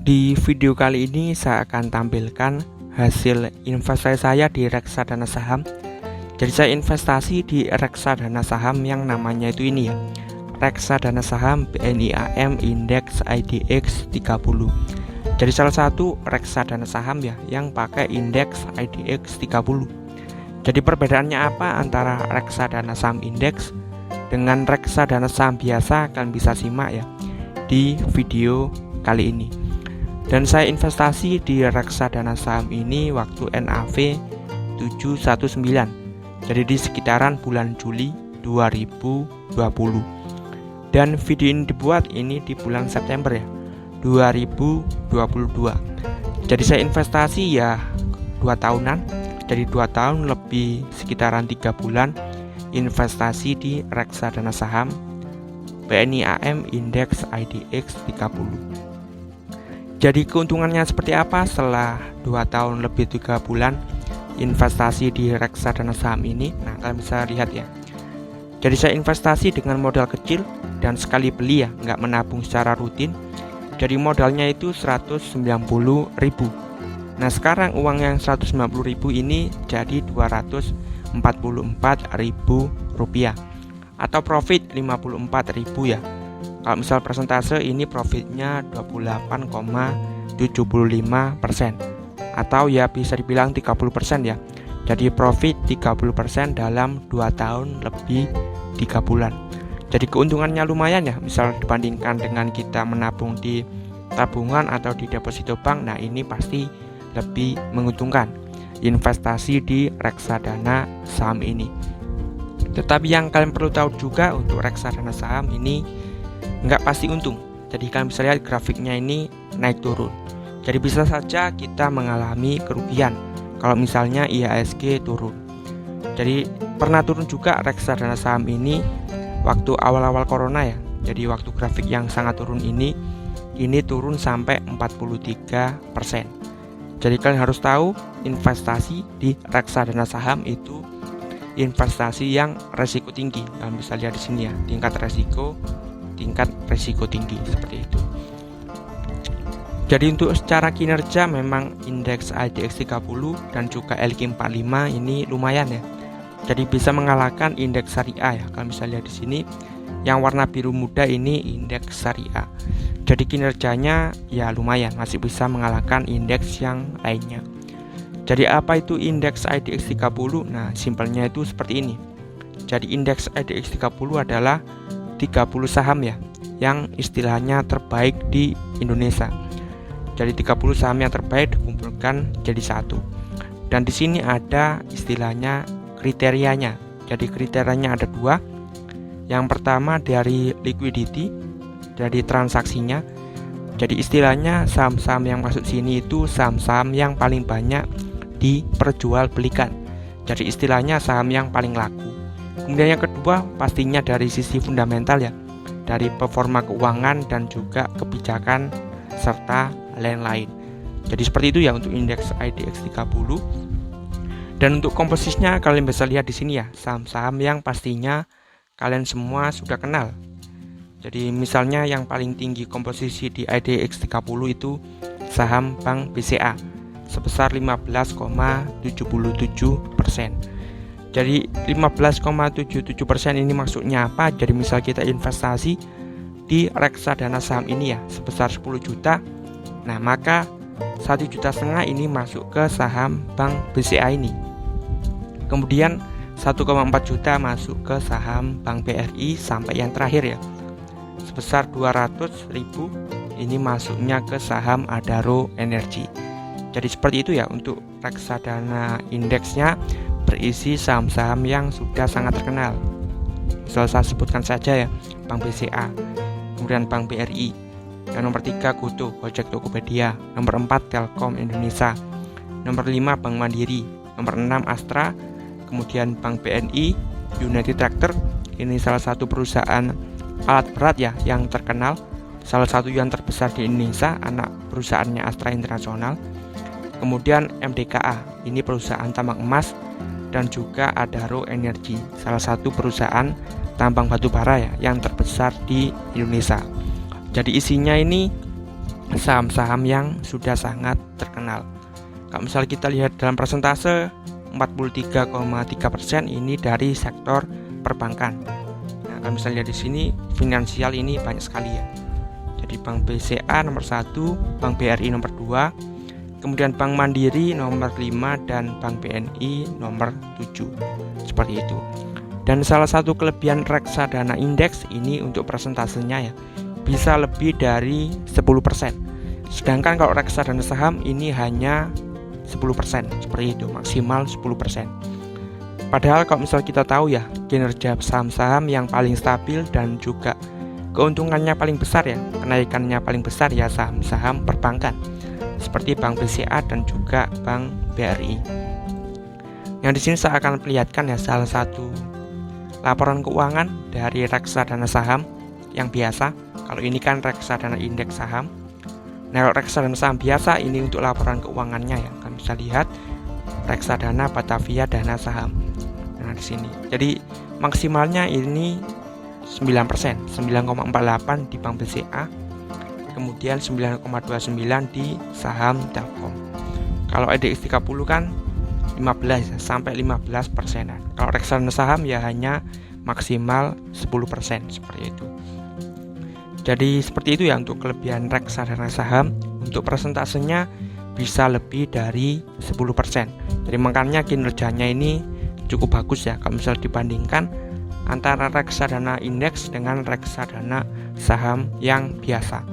Di video kali ini saya akan tampilkan hasil investasi saya di reksadana saham. Jadi saya investasi di reksadana saham yang namanya itu ini ya, reksadana saham BNI AM Indeks IDX 30. Jadi salah satu reksadana saham ya yang pakai indeks IDX 30. Jadi perbedaannya apa antara reksadana saham indeks dengan reksadana saham biasa, kalian bisa simak ya di video kali ini. Dan saya investasi di reksadana saham ini waktu NAV 719. Jadi di sekitaran bulan Juli 2020. Dan video ini dibuat ini di bulan September ya 2022. Jadi saya investasi ya 2 tahunan. Jadi 2 tahun lebih sekitaran 3 bulan investasi di reksadana saham BNI AM Indeks IDX 30. Jadi keuntungannya seperti apa setelah 2 tahun lebih 3 bulan investasi di reksadana saham ini? Nah, kalian bisa lihat ya. Jadi saya investasi dengan modal kecil dan sekali beli ya, nggak menabung secara rutin. Jadi modalnya itu 190.000. Nah, sekarang uang yang 190.000 ini jadi 244.000 rupiah atau profit 54.000 ya. Kalau misal persentase ini profitnya 28,75% atau ya bisa dibilang 30% ya. Jadi profit 30% dalam 2 tahun lebih 3 bulan. Jadi keuntungannya lumayan ya, misal dibandingkan dengan kita menabung di tabungan atau di deposito bank. Nah, ini pasti lebih menguntungkan investasi di reksadana saham ini. Tetapi yang kalian perlu tahu juga untuk reksadana saham ini nggak pasti untung. Jadi kalian bisa lihat grafiknya ini naik turun. Jadi bisa saja kita mengalami kerugian kalau misalnya IHSG turun. Jadi pernah turun juga reksadana saham ini waktu awal-awal corona ya. Jadi waktu grafik yang sangat turun ini turun sampai 43%. Jadi kalian harus tahu investasi di reksadana saham itu investasi yang resiko tinggi. Kalian bisa lihat di sini ya, tingkat resiko tinggi seperti itu. Jadi untuk secara kinerja memang indeks IDX 30 dan juga LQ45 ini lumayan ya. Jadi bisa mengalahkan indeks syariah ya. Kalian bisa lihat di sini yang warna biru muda ini indeks syariah. Jadi kinerjanya ya lumayan, masih bisa mengalahkan indeks yang lainnya. Jadi apa itu indeks IDX 30? Nah, simpelnya itu seperti ini. Jadi indeks IDX 30 adalah 30 saham ya yang istilahnya terbaik di Indonesia. Jadi 30 saham yang terbaik dikumpulkan jadi satu. Dan di sini ada istilahnya kriterianya. Jadi kriterianya ada 2. Yang pertama dari liquidity, dari transaksinya. Jadi istilahnya saham-saham yang masuk sini itu saham-saham yang paling banyak diperjualbelikan. Jadi istilahnya saham yang paling laku. Kemudian yang kedua pastinya dari sisi fundamental ya, dari performa keuangan dan juga kebijakan serta lain-lain. Jadi seperti itu ya untuk indeks IDX 30. Dan untuk komposisinya kalian bisa lihat di sini ya, saham-saham yang pastinya kalian semua sudah kenal. Jadi misalnya yang paling tinggi komposisi di IDX 30 itu saham Bank BCA sebesar 15,77%. Jadi 15,77% ini maksudnya apa? Jadi misal kita investasi di reksadana saham ini ya sebesar 10 juta. Nah, maka 1,5 juta ini masuk ke saham Bank BCA ini. Kemudian 1,4 juta masuk ke saham Bank BRI sampai yang terakhir ya. Sebesar 200.000 ini masuknya ke saham Adaro Energi. Jadi seperti itu ya untuk reksadana indeksnya berisi saham-saham yang sudah sangat terkenal. Misal saya sebutkan saja ya, Bank BCA, kemudian Bank BRI, dan nomor 3 GoTo, Gojek Tokopedia, nomor 4 Telkom Indonesia, nomor 5 Bank Mandiri, nomor 6 Astra, kemudian Bank BNI, United Tractor, ini salah satu perusahaan alat berat ya yang terkenal, salah satu yang terbesar di Indonesia, anak perusahaannya Astra Internasional. Kemudian MDKA, ini perusahaan tambang emas, dan juga Adaro Energi, salah satu perusahaan tambang batu bara ya yang terbesar di Indonesia. Jadi isinya ini saham-saham yang sudah sangat terkenal. Kalau misalnya kita lihat dalam persentase 43,3% ini dari sektor perbankan. Nah, kalau misalnya lihat di sini finansial ini banyak sekali ya. Jadi Bank BCA nomor 1, Bank BRI nomor 2, kemudian Bank Mandiri nomor 5 dan Bank BNI nomor 7. Seperti itu. Dan salah satu kelebihan reksadana indeks ini untuk persentasenya ya bisa lebih dari 10%. Sedangkan kalau reksadana saham ini hanya 10%, seperti itu, maksimal 10%. Padahal kalau misal kita tahu ya, kinerja saham-saham yang paling stabil dan juga keuntungannya paling besar ya, kenaikannya paling besar ya saham-saham perbankan seperti Bank BCA dan juga Bank BRI. Yang di sini saya akan perlihatkan ya salah satu laporan keuangan dari reksadana saham yang biasa. Kalau ini kan reksadana indeks saham. Nah, kalau reksadana saham biasa ini untuk laporan keuangannya ya. Kalian bisa lihat reksadana Batavia Dana Saham. Nah, di sini. Jadi maksimalnya ini 9%, 9,48 di Bank BCA. Kemudian 9,29 di saham Telkom. Kalau IDX 30 kan 15 sampai 15%. Kalau reksadana saham ya hanya maksimal 10% seperti itu. Jadi seperti itu ya untuk kelebihan reksadana saham. Untuk persentasenya bisa lebih dari 10%. Jadi makanya kinerjanya ini cukup bagus ya kalau misal dibandingkan antara reksadana indeks dengan reksadana saham yang biasa.